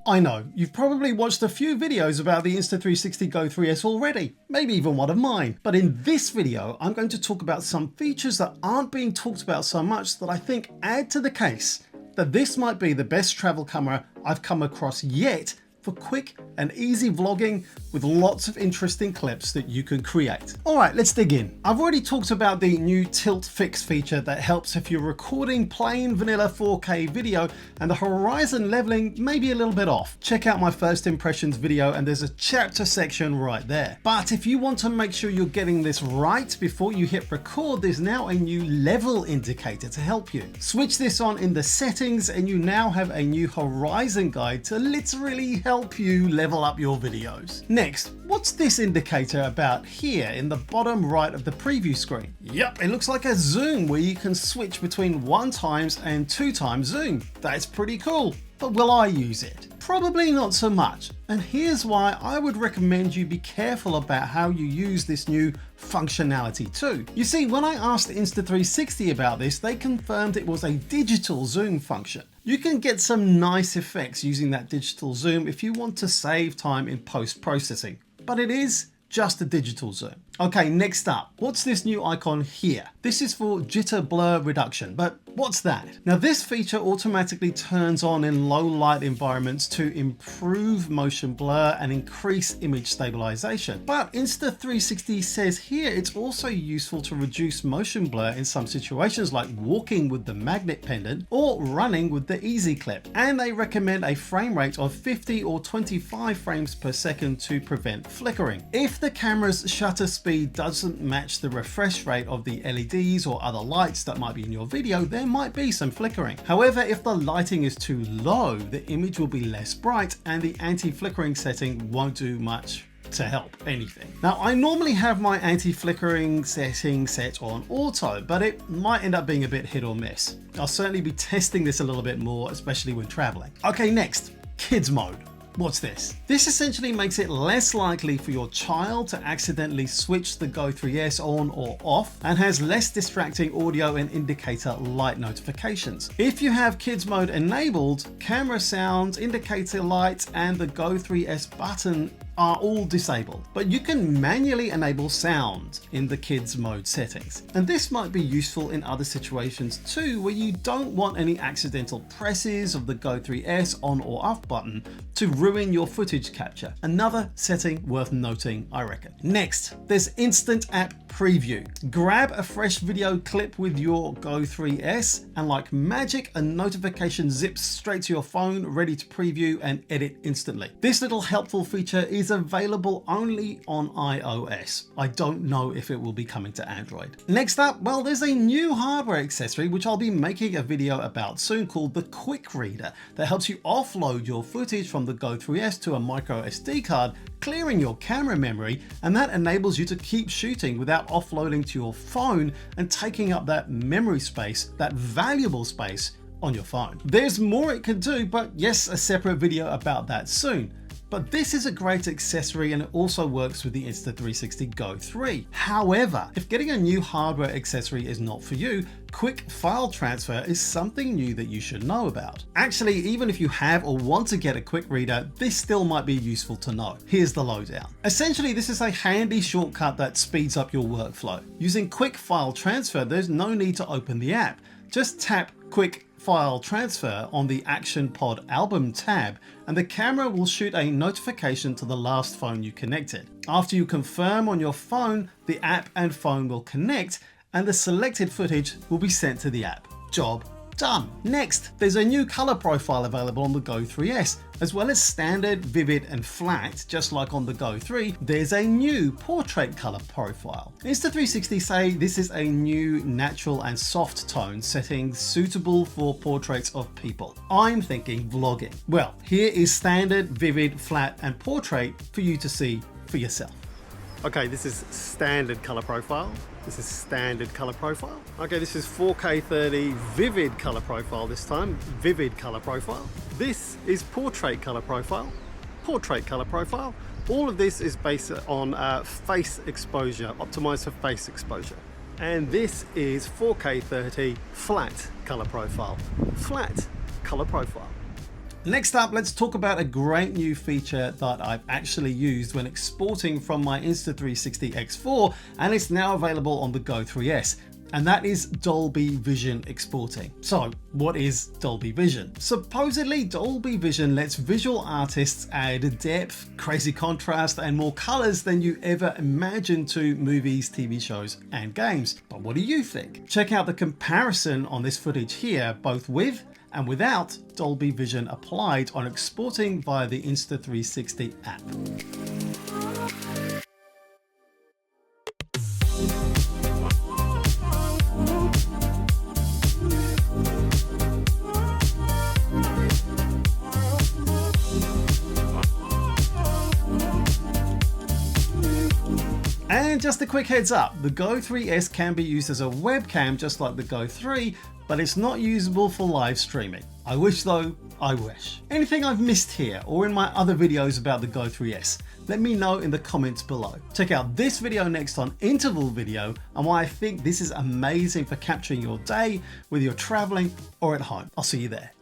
I know, you've probably watched a few videos about the Insta360 GO 3S already, maybe even one of mine. But in this video, I'm going to talk about some features that aren't being talked about so much that I think add to the case that this might be the best travel camera I've come across yet for quick and easy vlogging with lots of interesting clips that you can create. All right, let's dig in. I've already talked about the new tilt fix feature that helps if you're recording plain vanilla 4K video and the horizon leveling may be a little bit off. Check out my first impressions video and there's a chapter section right there. But if you want to make sure you're getting this right before you hit record, there's now a new level indicator to help you. Switch this on in the settings and you now have a new horizon guide to literally help you level up your videos. Next, what's this indicator about here in the bottom right of the preview screen? Yep, it looks like a zoom where you can switch between 1x and 2x zoom. That's pretty cool. But will I use it? Probably not so much. And here's why I would recommend you be careful about how you use this new functionality too. You see, when I asked Insta360 about this, they confirmed it was a digital zoom function. You can get some nice effects using that digital zoom if you want to save time in post-processing, but it is just a digital zoom. Okay, next up, what's this new icon here? This is for jitter blur reduction, but what's that? Now this feature automatically turns on in low light environments to improve motion blur and increase image stabilization. But Insta360 says here it's also useful to reduce motion blur in some situations like walking with the magnet pendant or running with the easy clip. And they recommend a frame rate of 50 or 25 frames per second to prevent flickering. If the camera's shutter speed doesn't match the refresh rate of the LEDs or other lights that might be in your video, there might be some flickering. However, if the lighting is too low, the image will be less bright and the anti-flickering setting won't do much to help anything. Now, I normally have my anti-flickering setting set on auto, but it might end up being a bit hit or miss. I'll certainly be testing this a little bit more, especially when traveling. Okay, next, kids mode. What's this? This essentially makes it less likely for your child to accidentally switch the GO 3S on or off and has less distracting audio and indicator light notifications. If you have kids mode enabled, camera sound, indicator lights, and the GO 3S button are all disabled, but you can manually enable sound in the kids mode settings. And this might be useful in other situations too, where you don't want any accidental presses of the GO 3S on or off button to ruin your footage capture. Another setting worth noting, I reckon. Next, there's instant app preview. Grab a fresh video clip with your GO 3S and like magic, a notification zips straight to your phone, ready to preview and edit instantly. This little helpful feature is available only on iOS. I don't know if it will be coming to Android. Next up, well, there's a new hardware accessory which I'll be making a video about soon called the Quick Reader that helps you offload your footage from the GO 3S to a micro SD card, clearing your camera memory, and that enables you to keep shooting without offloading to your phone and taking up that memory space, that valuable space on your phone. There's more it can do, but yes, a separate video about that soon. But this is a great accessory and it also works with the Insta360 GO 3. However, if getting a new hardware accessory is not for you, quick file transfer is something new that you should know about. Actually, even if you have or want to get a quick reader, this still might be useful to know. Here's the lowdown. Essentially, this is a handy shortcut that speeds up your workflow. Using quick file transfer, there's no need to open the app. Just tap quick file transfer on the Action Pod album tab and the camera will shoot a notification to the last phone you connected. After you confirm on your phone, the app and phone will connect and the selected footage will be sent to the app. Job done. Next, there's a new color profile available on the GO 3S. As well as standard, vivid and flat, just like on the GO 3, there's a new portrait color profile. Insta360 say this is a new natural and soft tone setting suitable for portraits of people. I'm thinking vlogging. Well, here is standard, vivid, flat and portrait for you to see for yourself. Okay, this is standard color profile. This is standard color profile. Okay, this is 4K 30 vivid color profile this time. Vivid color profile. This is portrait color profile. Portrait color profile. All of this is based on face exposure, optimized for face exposure. And this is 4K 30 flat color profile. Flat color profile. Next up, let's talk about a great new feature that I've actually used when exporting from my Insta360 X4, and it's now available on the Go 3S. And that is Dolby Vision exporting. So what is Dolby Vision? Supposedly Dolby Vision lets visual artists add depth, crazy contrast, and more colors than you ever imagined to movies, TV shows, and games. But what do you think? Check out the comparison on this footage here, both with and without Dolby Vision applied on exporting via the Insta360 app. And just a quick heads up, the Go 3S can be used as a webcam just like the Go 3, but it's not usable for live streaming. I wish though, I wish. Anything I've missed here or in my other videos about the Go 3S, let me know in the comments below. Check out this video next on interval video and why I think this is amazing for capturing your day, whether you're traveling or at home. I'll see you there.